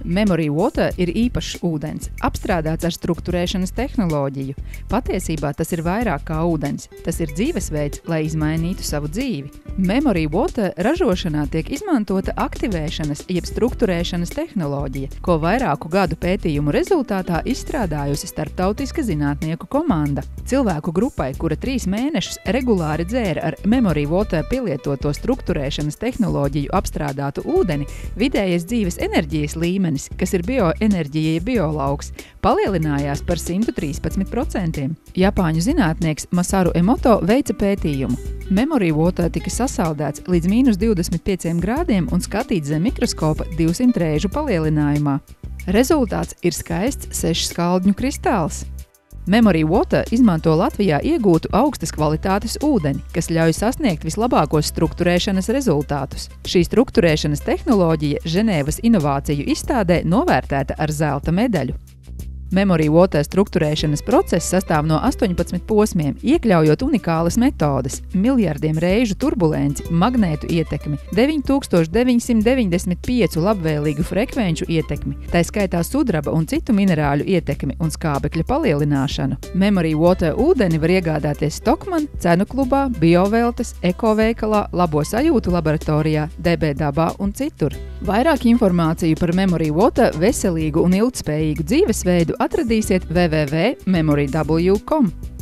Memory Water ir īpašs ūdens, apstrādāts ar strukturēšanas tehnoloģiju. Patiesībā tas ir vairāk kā ūdens. Tas ir dzīvesveids, lai izmainītu savu dzīvi. Memory Water ražošanā tiek izmantota aktivēšanas jeb strukturēšanas tehnoloģija, ko vairāku gadu pētījumu rezultātā izstrādājusi starptautiska zinātnieku komanda. Cilvēku grupai, kura 3 mēnešus regulāri dzēra ar Memory Water pielietoto strukturēšanas tehnoloģiju apstrādātu ūdeni, vidējais dzīves enerģijas līmenis, kas ir bioenerģija biolauks, palielinājās par 113%. Japāņu zinātnieks Masaru Emoto veica pētījumu. Memory Water tika sasaldēts līdz -25 grādiem un skatīts zem mikroskopa 200 reižu palielinājumā. Rezultāts ir skaists 6 skaldņu kristāls. Memory Water izmanto Latvijā iegūtu augstas kvalitātes ūdeni, kas ļauj sasniegt vislabākos strukturēšanas rezultātus. Šī strukturēšanas tehnoloģija Ženēvas inovāciju izstādē novērtēta ar zelta medaļu. Memory Water strukturēšanas process sastāv no 18 posmiem, iekļaujot unikālas metodes, miljardiem reižu turbulenci, magnētu ietekmi, 9995 labvēlīgu frekvenču ietekmi, tai skaitā sudraba un citu minerāļu ietekmi un skābekļa palielināšanu. Memory Water ūdeni var iegādāties Stockmann, Cenu klubā, Bioveltas, Ekoveikalā, Labo sajūtu laboratorijā, DB dabā un citur. Vairāk informāciju par Memory Water veselīgu un ilgtspējīgu dzīvesveidu atradīsiet www.memoryw.com.